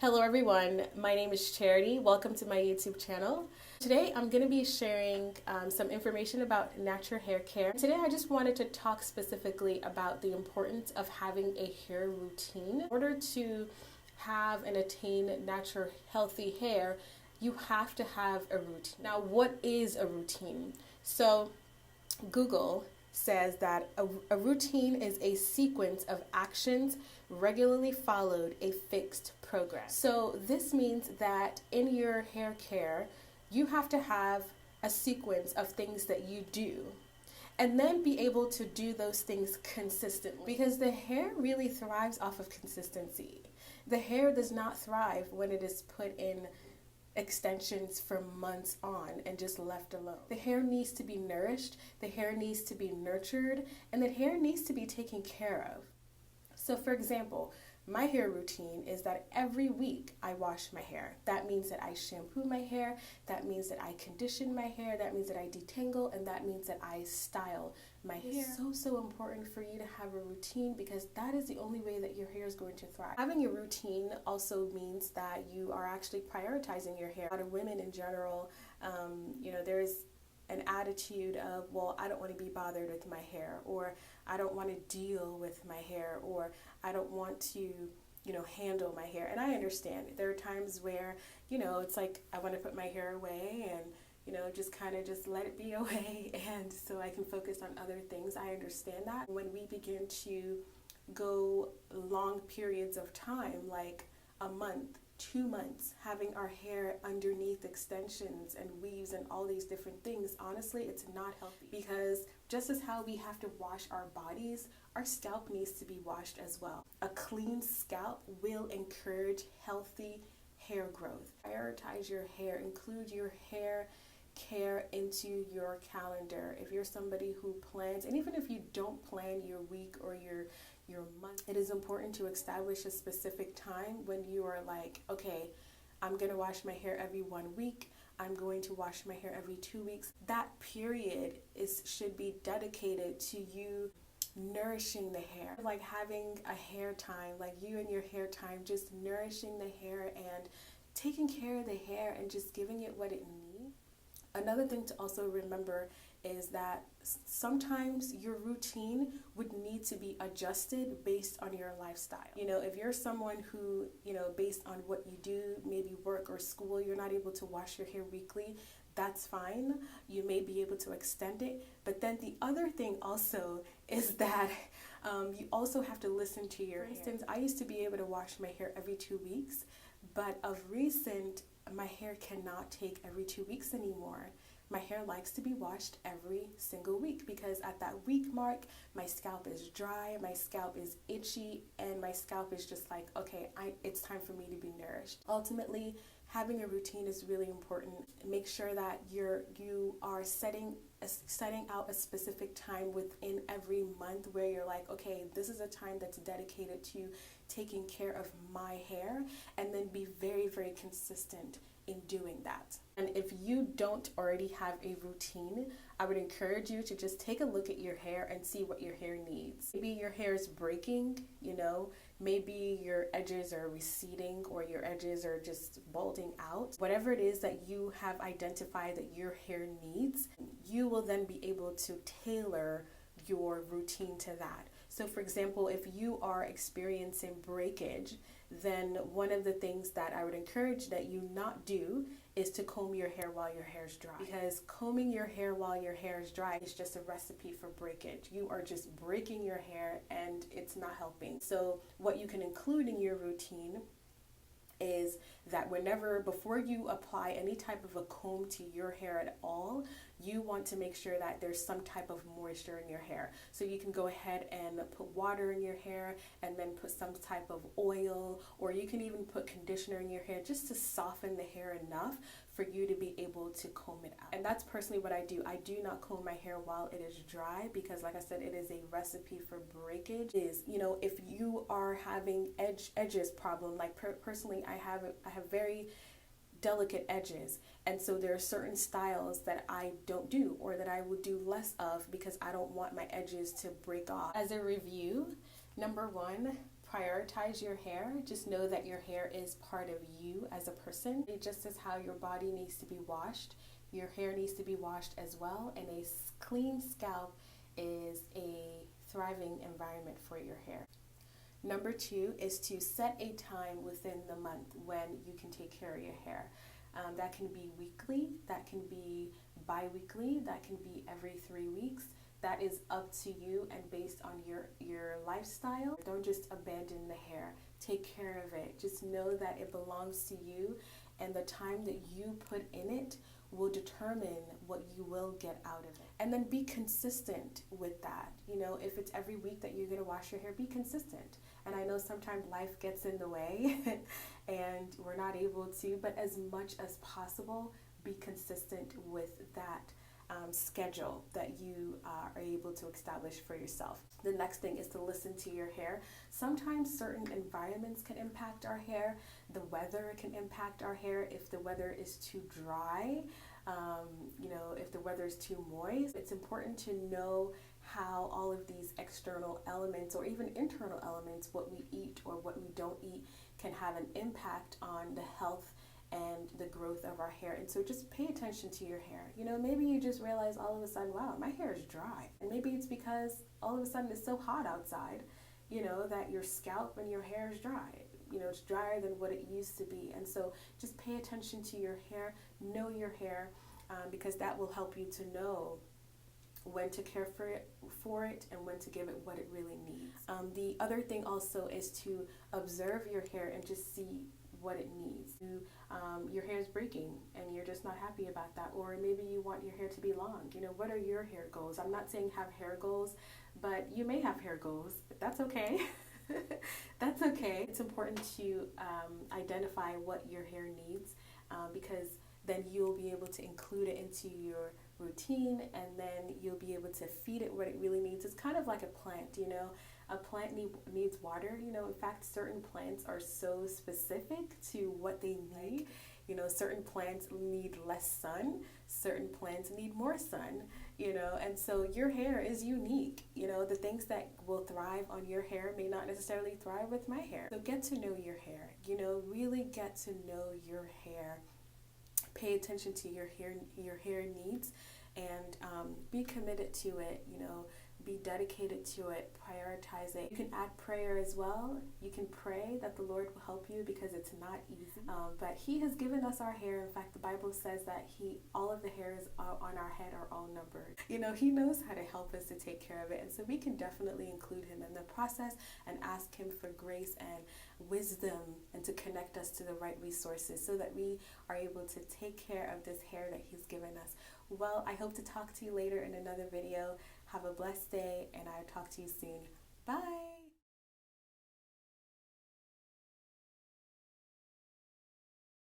Hello everyone, my name is Charity. Welcome to my YouTube channel. Today I'm going to be sharing some information about natural hair care. Today I just wanted to talk specifically about the importance of having a hair routine. In order to have and attain natural healthy hair, you have to have a routine. Now, what is a routine? So Google says that a routine is a sequence of actions regularly followed a fixed program. So this means that in your hair care, you have to have a sequence of things that you do and then be able to do those things consistently, because the hair really thrives off of consistency. The hair does not thrive when it is put in extensions for months on and just left alone. The hair needs to be nourished, the hair needs to be nurtured, and the hair needs to be taken care of. So for example, my hair routine is that every week I wash my hair. That means that I shampoo my hair, that means that I condition my hair, that means that I detangle, and that means that I style my hair. It's so important for you to have a routine, because that is the only way that your hair is going to thrive. Having a routine also means that you are actually prioritizing your hair. A lot of women in general, there's an attitude of, well, I don't want to be bothered with my hair, or I don't want to deal with my hair, or I don't want to, handle my hair. And I understand. There are times where, it's like I want to put my hair away and, just kind of just let it be away, and so I can focus on other things. I understand that. When we begin to go long periods of time, like a month, 2 months, having our hair underneath extensions and weaves and all these different things, honestly, it's not healthy. Because just as how we have to wash our bodies, our scalp needs to be washed as well. A clean scalp will encourage healthy hair growth. Prioritize your hair. Include your hair care into your calendar. If you're somebody who plans, and even if you don't plan your week or your month, it is important to establish a specific time when you are like, okay, I'm going to wash my hair every 1 week. I'm going to wash my hair every 2 weeks. That period should be dedicated to you nourishing the hair. Like having a hair time, like you and your hair time, just nourishing the hair and taking care of the hair and just giving it what it needs. Another thing to also remember is that sometimes your routine would need to be adjusted based on your lifestyle. If you're someone who, based on what you do, maybe work or school, you're not able to wash your hair weekly, that's fine. You may be able to extend it. But then the other thing also is that you also have to listen to your hair. For instance, I used to be able to wash my hair every 2 weeks, but of recent, my hair cannot take every 2 weeks anymore. My hair likes to be washed every single week, because at that week mark, my scalp is dry, my scalp is itchy, and my scalp is just like, okay, it's time for me to be nourished. Ultimately, having a routine is really important. Make sure that you are setting out a specific time within every month where you're like, okay, this is a time that's dedicated to taking care of my hair, and then be very, very consistent in doing that. And if you don't already have a routine, I would encourage you to just take a look at your hair and see what your hair needs. Maybe your hair is breaking, maybe your edges are receding, or your edges are just balding out. Whatever it is that you have identified that your hair needs, you will then be able to tailor your routine to that. So for example, if you are experiencing breakage, then one of the things that I would encourage that you not do is to comb your hair while your hair is dry. Because combing your hair while your hair is dry is just a recipe for breakage. You are just breaking your hair, and it's not helping. So what you can include in your routine is that before you apply any type of a comb to your hair at all, you want to make sure that there's some type of moisture in your hair. So you can go ahead and put water in your hair, and then put some type of oil, or you can even put conditioner in your hair just to soften the hair enough for you to be able to comb it out. And that's personally what I do. I do not comb my hair while it is dry, because like I said, it is a recipe for breakage. If you are having edges problem, like personally, I have very delicate edges, and so there are certain styles that I don't do, or that I would do less of, because I don't want my edges to break off. As a review, number one, prioritize your hair. Just know that your hair is part of you as a person. Just as how your body needs to be washed, your hair needs to be washed as well, and a clean scalp is a thriving environment for your hair. Number 2 is to set a time within the month when you can take care of your hair. That can be weekly, that can be bi-weekly, that can be every 3 weeks. That is up to you and based on your lifestyle. Don't just abandon the hair. Take care of it. Just know that it belongs to you, and the time that you put in it will determine what you will get out of it. And then be consistent with that. You know, if it's every week that you're gonna wash your hair, be consistent. And I know sometimes life gets in the way and we're not able to, but as much as possible, be consistent with that schedule that you are able to establish for yourself. The next thing is to listen to your hair. Sometimes certain environments can impact our hair. The weather can impact our hair. If the weather is too dry, if the weather is too moist, it's important to know how all of these external elements or even internal elements, what we eat or what we don't eat, can have an impact on the health and the growth of our hair. And so just pay attention to your hair. You know, maybe you just realize all of a sudden, wow, my hair is dry. And maybe it's because all of a sudden it's so hot outside, that your scalp and your hair is dry. It's drier than what it used to be. And so just pay attention to your hair, know your hair, because that will help you to know when to care for it and when to give it what it really needs. The other thing also is to observe your hair and just see what it needs. Your hair is breaking and you're just not happy about that, or maybe you want your hair to be long. What are your hair goals? I'm not saying have hair goals, but you may have hair goals, but that's okay. That's okay. It's important to identify what your hair needs, because then you'll be able to include it into your routine, and then you'll be able to feed it what it really needs. It's kind of like a plant, a plant needs water. In fact, certain plants are so specific to what they need. Certain plants need less sun, certain plants need more sun, and so your hair is unique. The things that will thrive on your hair may not necessarily thrive with my hair. So get to know your hair, really get to know your hair. Pay attention to your hair needs, and be committed to it. Be dedicated to it, prioritize it. You can add prayer as well. You can pray that the Lord will help you, because it's not easy. But He has given us our hair. In fact, the Bible says that all of the hairs on our head are all numbered. He knows how to help us to take care of it. And so we can definitely include Him in the process and ask Him for grace and wisdom, and to connect us to the right resources so that we are able to take care of this hair that He's given us. Well, I hope to talk to you later in another video. Have a blessed day, and I'll talk to you soon. Bye!